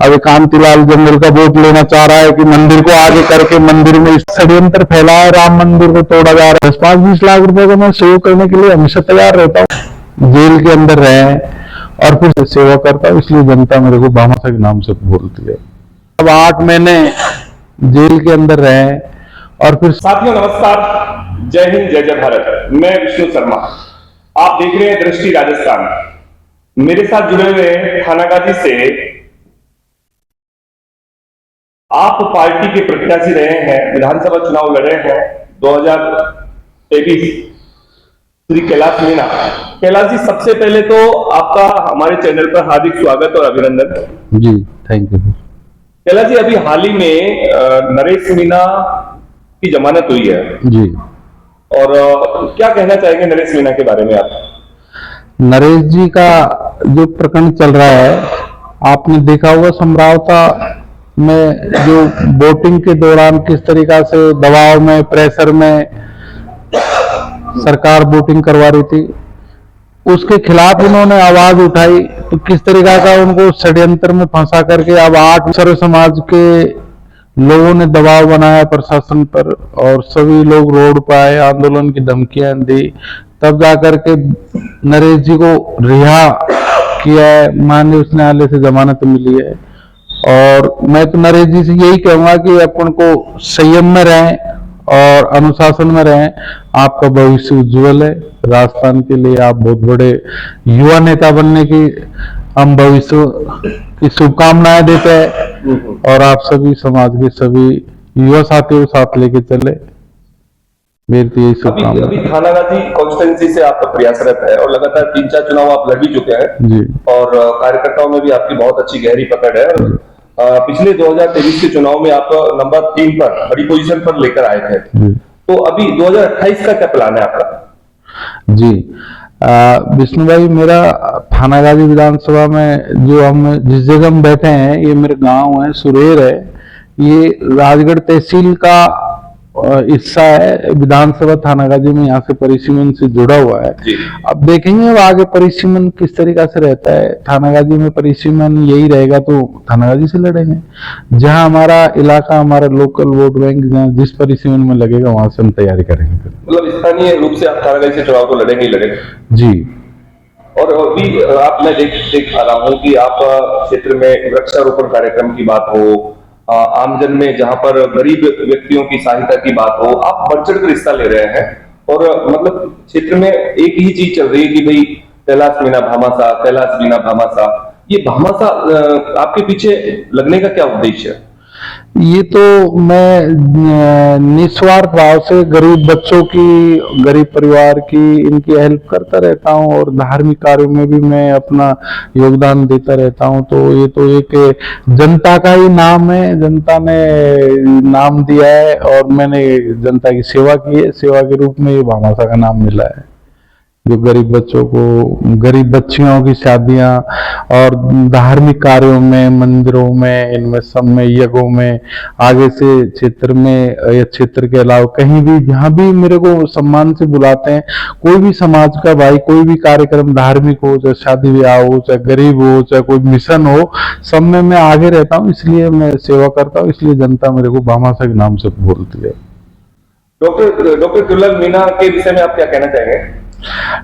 अभी कांतिलाल जंगल का वोट लेना चाह रहा है कि मंदिर को आगे करके मंदिर में षड्यंत्र फैला है, राम मंदिर को तोड़ा जा रहा है। 10-20 लाख रुपए का मैं सेवा करने के लिए हमेशा तैयार रहता हूँ। जेल के अंदर रहे और फिर सेवा करता हूँ, इसलिए जनता मेरे को भामाशाह के नाम से बोलती है। अब 8 महीने जेल के अंदर रहे और फिर साथियों नमस्कार, जय हिंद, जय जय भारत। मैं विष्णु शर्मा, आप देख रहे हैं दृष्टि राजस्थान। मेरे साथ जुड़े हुए हैं थानागाजी से आप पार्टी के प्रत्याशी रहे हैं, विधानसभा चुनाव लड़े हैं 2023, श्री कैलाश मीणा। कैलाश जी, सबसे पहले तो आपका हमारे चैनल पर हार्दिक स्वागत और अभिनंदन। जी, थैंक यू। कैलाश जी, अभी हाल ही में नरेश मीणा की जमानत हुई है जी, और क्या कहना चाहेंगे नरेश मीणा के बारे में आप? नरेश जी का जो प्रकरण चल रहा है, आपने देखा होगा समरावता में जो वोटिंग के दौरान किस तरीका से दबाव में, प्रेशर में सरकार वोटिंग करवा रही थी, उसके खिलाफ उन्होंने आवाज उठाई। तो किस तरीका का उनको षड्यंत्र में फंसा करके अब 8 सर्व समाज के लोगों ने दबाव बनाया प्रशासन पर और सभी लोग रोड पर आए, आंदोलन की धमकियां दी, तब जाकर के नरेश जी को रिहा किया है, माननीय उच्च न्यायालय से जमानत मिली है। और मैं तो नरेश जी से यही कहूंगा कि अपन को संयम में रहें और अनुशासन में रहें। आपका भविष्य उज्जवल है। राजस्थान के लिए आप बहुत बड़े युवा नेता बनने की हम भविष्य की शुभकामनाएं देते हैं और आप सभी समाज के सभी युवा साथियों को साथ लेके चले, मेरी तो यही शुभकामना। अभी थानागाजी कॉन्स्टिट्यूंसी से आपका प्रयासरत है और लगातार 3-4 चुनाव आप लड़ भी चुके हैं जी, और कार्यकर्ताओं में भी आपकी बहुत अच्छी गहरी पकड़ है। पिछले 2023 के चुनाव में आप नंबर 3 पर बड़ी पोजीशन पर लेकर आए थे, तो अभी 2028 का क्या प्लान है आपका? जी, विष्णु भाई, मेरा थानागाजी विधानसभा में जो हम जिस जगह हम बैठे हैं, ये मेरे गांव है, सुरेर है, ये राजगढ़ तहसील का हिस्सा है। विधानसभा थानागाजी में यहाँ से परिसीमन से जुड़ा हुआ है। अब देखेंगे अब आगे परिसीमन किस तरीका से रहता है। थानागाजी में परिसीमन यही रहेगा तो थानागाजी से लड़ेंगे। जहाँ हमारा इलाका, हमारा लोकल वोट बैंक जहाँ जिस परिसीमन में लगेगा वहां से हम तैयारी करेंगे। मतलब स्थानीय रूप से आप थानागाजी से चुनाव तो लड़ेंगे ही लड़ेंगे? जी। और अभी आप, मैं देख पा रहा हूँ कि आप क्षेत्र में वृक्षारोपण कार्यक्रम की बात हो, आमजन में जहां पर गरीब व्यक्तियों की सहायता की बात हो, आप बढ़ चढ़ कर हिस्सा ले रहे हैं। और मतलब क्षेत्र में एक ही चीज चल रही है कि भाई कैलाश मीणा भामाशाह, कैलाश मीणा भामाशाह। ये भामाशाह आपके पीछे लगने का क्या उद्देश्य है? ये तो मैं निस्वार्थ भाव से गरीब बच्चों की, गरीब परिवार की, इनकी हेल्प करता रहता हूँ और धार्मिक कार्यों में भी मैं अपना योगदान देता रहता हूँ। तो ये तो एक जनता का ही नाम है, जनता ने नाम दिया है और मैंने जनता की सेवा की है। सेवा के रूप में ये भामाशाह का नाम मिला है, जो गरीब बच्चों को, गरीब बच्चियों की शादियां और धार्मिक कार्यों में, मंदिरों में, इनमें सब में, यज्ञों में, आगे से क्षेत्र में या क्षेत्र के अलावा कहीं भी जहां भी मेरे को सम्मान से बुलाते हैं, कोई भी समाज का भाई, कोई भी कार्यक्रम धार्मिक हो, चाहे शादी ब्याह हो, चाहे गरीब हो, चाहे कोई मिशन हो, सब में मैं आगे रहता हूँ। इसलिए मैं सेवा करता हूँ, इसलिए जनता मेरे को भामाशाह के नाम से बोलती है। डॉक्टर कैलाश मीणा के विषय में आप क्या कहना चाहेंगे?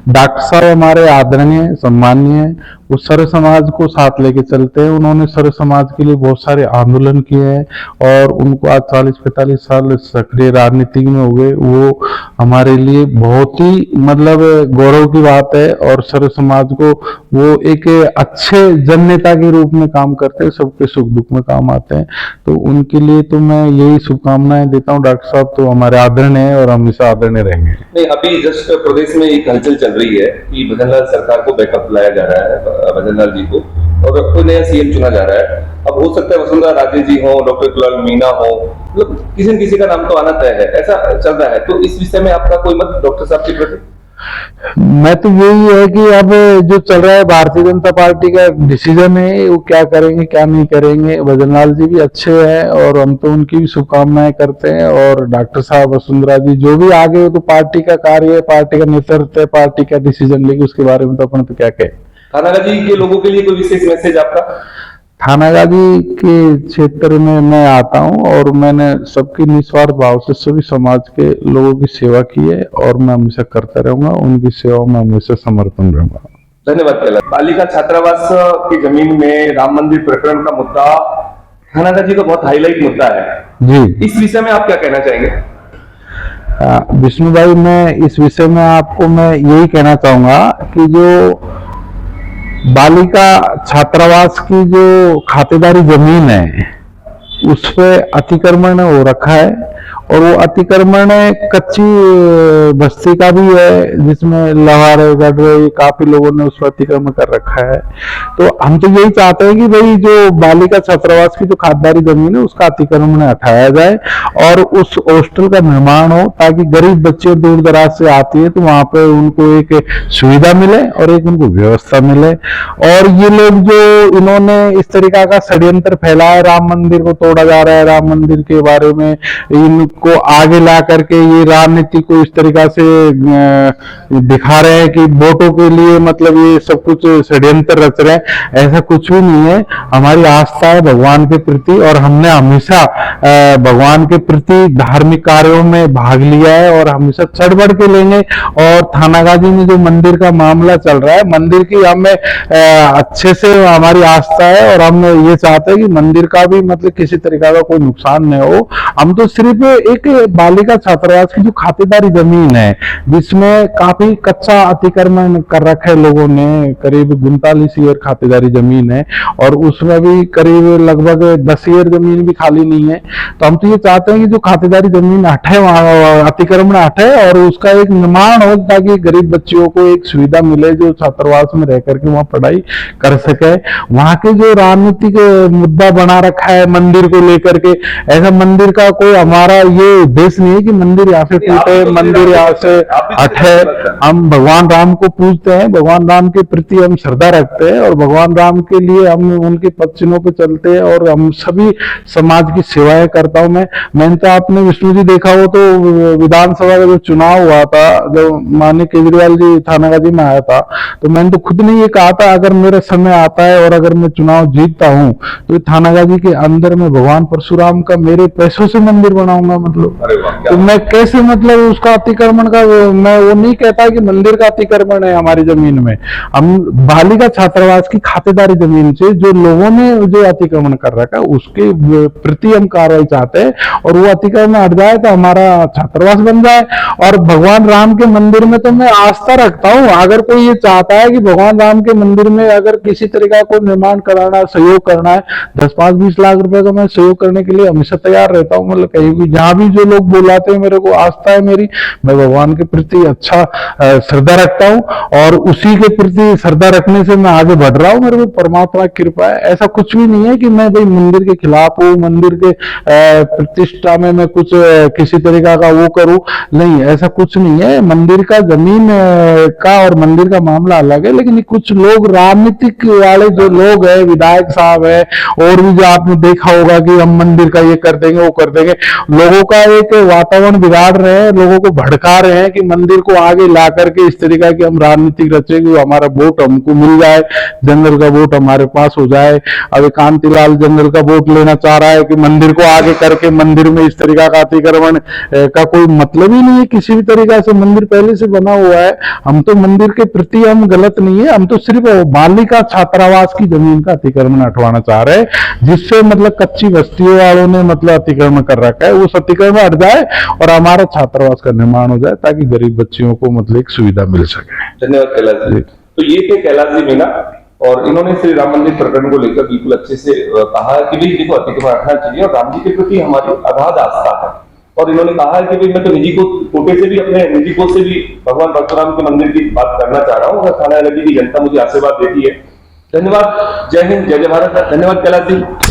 डॉक्टर साहब हमारे आदरणीय, सम्मानीय, वो सर्व समाज को साथ लेके चलते हैं। उन्होंने सर्व समाज के लिए बहुत सारे आंदोलन किए हैं और उनको आज 40-45 साल सक्रिय राजनीति में हो गए। वो हमारे लिए बहुत ही मतलब गौरव की बात है और सर्व समाज को वो एक अच्छे जन नेता के रूप में काम करते हैं, सबके सुख दुख में काम आते हैं। तो उनके लिए तो मैं यही शुभकामनाएं देता हूँ। डॉक्टर साहब तो हमारे आदरणीय है और हमेशा आदरणीय रहेंगे। नहीं, अभी जस्ट प्रदेश में एक हलचल चल रही है कि भजनलाल सरकार को बैकअप लाया जा रहा है, भजनलाल जी को, और कोई नया सीएम चुना जा रहा है। अब हो सकता है वसुंधरा राजे जी हो, डॉक्टर कैलाश मीणा हो, मतलब किसी न किसी का नाम तो आना तय है, ऐसा चल रहा है। तो इस विषय में आपका कोई मत डॉक्टर साहब के प्रति? मैं तो यही है कि अब जो चल रहा है भारतीय जनता पार्टी का डिसीजन है, वो क्या करेंगे क्या नहीं करेंगे। भजनलाल जी भी अच्छे हैं और हम तो उनकी भी शुभकामनाएं करते हैं। और डॉक्टर साहब, वसुंधरा जी, जो भी आगे हो तो पार्टी का कार्य है, पार्टी का नेतृत्व है, पार्टी का डिसीजन लेगी, उसके बारे में तो अपन तो क्या कहें। थानागाजी के लोगों के लिए कोई विशेष मैसेज आपका? थानागाजी के क्षेत्र में मैं आता हूं और मैंने सबकी निस्वार्थ भाव से सभी समाज के लोगों की सेवा की है और मैं हमेशा करता रहूंगा, उनकी सेवा में हमेशा समर्पण रहूंगा। धन्यवाद कैलाश। बालिका छात्रावास की जमीन में राम मंदिर प्रकरण का मुद्दा थानागाजी का बहुत हाईलाइट मुद्दा है जी, इस विषय में आप क्या कहना चाहेंगे? विष्णु भाई, मैं इस विषय में आपको मैं यही कहना चाहूंगा कि जो बालिका छात्रावास की जो खातेदारी जमीन है उस पे अतिक्रमण हो रखा है और वो अतिक्रमण कच्ची बस्ती का भी है जिसमें लवारे गडरे काफी लोगों ने उस पर अतिक्रमण कर रखा है। तो हम तो यही चाहते हैं कि भाई जो बालिका छात्रावास की जो खातेदारी जमीन है उसका अतिक्रमण हटाया जाए और उस हॉस्टल का निर्माण हो ताकि गरीब बच्चे दूर दराज से आती है तो वहां पे उनको एक सुविधा मिले और एक उनको व्यवस्था मिले। और ये लोग जो इन्होंने इस तरीका का षड्यंत्र फैलाया, राम मंदिर को तोड़ा जा रहा है, राम मंदिर के बारे में इनको आगे ला करके ये राजनीति को इस तरीका से दिखा रहे हैं कि वोटों के लिए मतलब ये सब कुछ षड्यंत्र रच रहे हैं, ऐसा कुछ भी नहीं है। हमारी आस्था है भगवान के प्रति और हमने हमेशा भगवान के प्रति धार्मिक कार्यों में भाग लिया है और हमेशा चढ़ बढ़ के लेंगे। और थानागाजी में जो मंदिर का मामला चल रहा है, मंदिर की हमें अच्छे से हमारी आस्था है और हम ये चाहते हैं कि मंदिर का भी मतलब किसी तरीका का कोई नुकसान नहीं हो। हम तो सिर्फ एक बालिका छात्रावास की जो खातेदारी जमीन है जिसमें काफी कच्चा अतिक्रमण कर रखा है लोगों ने, करीब 39 ईयर खातेदारी जमीन है और उसमें भी करीब लगभग 10 ईयर जमीन भी खाली नहीं है। तो हम तो ये चाहते हैं कि जो खातेदारी जमीन हटे, वहां अतिक्रमण हटे और उसका एक निर्माण हो ताकि गरीब बच्चियों को एक सुविधा मिले जो छात्रावास में रह करके वहां पढ़ाई कर सके। वहां के जो राजनीतिक मुद्दा बना रखा है मंदिर को लेकर के, ऐसा मंदिर का कोई हमारा ये उद्देश्य नहीं है कि मंदिर यहाँ से टूटे, मंदिर यहाँ से हटे। हम भगवान राम को पूजते हैं, भगवान राम के प्रति हम श्रद्धा रखते हैं और भगवान राम के लिए हम उनके पद चिन्हों पे चलते हैं और हम सभी समाज की सेवाएं करता हूं। मैंने तो आपने विष्णु जी देखा हो तो विधानसभा का जो चुनाव हुआ था, जो माननीय केजरीवाल जी थानागाजी में आया था, तो मैंने तो खुद ने ये कहा था अगर मेरा समय आता है और अगर मैं चुनाव जीतता हूं तो थानागाजी के अंदर में भगवान परशुराम का मेरे पैसों से मंदिर बनाऊंगा। मतलब तो मैं कैसे मतलब उसका अतिक्रमण का मैं वो नहीं कहता कि मंदिर का अतिक्रमण है हमारी जमीन में। हम बालिका छात्रावास की खातेदारी जमीन से जो लोगों ने जो अतिक्रमण कर रखा है उसके प्रति हम कार्रवाई चाहते हैं और वो अतिक्रमण हट जाए तो हमारा छात्रावास बन जाए। और भगवान राम के मंदिर में तो मैं आस्था रखता हूँ, अगर कोई ये चाहता है कि भगवान राम के मंदिर में अगर किसी तरीका को निर्माण कराना, सहयोग करना है, 10, 5, 20 लाख रुपए का मैं सहयोग करने के लिए हमेशा तैयार रहता हूँ। मतलब कहीं भी जहां भी जो लोग बुलाते हैं, मेरे को आस्था है मेरी, मैं भगवान के प्रति अच्छा श्रद्धा रखता हूँ और उसी के प्रति श्रद्धा रखने से मैं आगे बढ़ रहा हूँ। मेरे को परमात्मा की कृपा है। ऐसा कुछ भी नहीं है कि मैं भाई मंदिर के खिलाफ हूँ, मंदिर के प्रतिष्ठा में मैं कुछ किसी तरीका का वो करूं, नहीं, ऐसा कुछ नहीं है। मंदिर का जमीन का और मंदिर का मामला अलग है, लेकिन कुछ लोग राजनीतिक वाले जो लोग हैं, विधायक साहब है और भी जो आपने देखा होगा कि हम मंदिर का ये कर देंगे वो कर देंगे, लोगों का एक वातावरण बिगाड़ रहे हैं, लोगों को भड़का रहे हैं कि मंदिर को आगे ला करके इस तरीका की हम राजनीतिक रचेंगे, हमारा वोट हमको मिल जाए, जनरल का वोट हमारे पास हो जाए। अब कांतिलाल जनरल का वोट लेना चाह रहा है कि मंदिर को आगे करके मंदिर में इस तरीका का अतिक्रमण का कोई मतलब ही नहीं है। किसी भी तरीका से मंदिर पहले से बना हुआ है। हम तो मंदिर के प्रति हम गलत नहीं है, हम तो सिर्फ बालिका छात्रावास की जमीन का अतिक्रमण हटवाना चाह रहे हैं जिससे मतलब कच्ची बस्तियों वालों ने मतलब अतिक्रमण कर रखा है, वो अतिक्रमण हट जाए और हमारा छात्रावास का निर्माण हो जाए ताकि गरीब बच्चियों को मतलब एक सुविधा मिल सके। धन्यवाद कैलाश जी। तो ये थे कैलाश जी मीणा और इन्होंने श्री राम मंदिर प्रकरण को लेकर बिल्कुल अच्छे से कहा कि भाई देखो अतिक्रमण हटना चाहिए और राम जी के प्रति हमारी अगाध आस्था है। और इन्होंने कहा है कि भाई मैं तो निजी कोटे से भी, अपने निजी कोष से भी भगवान परशुराम के मंदिर की बात करना चाह रहा हूँ और थानागाजी की जनता मुझे आशीर्वाद देती है। धन्यवाद। जय हिंद, जय जय भारत। धन्यवाद कैलाश जी।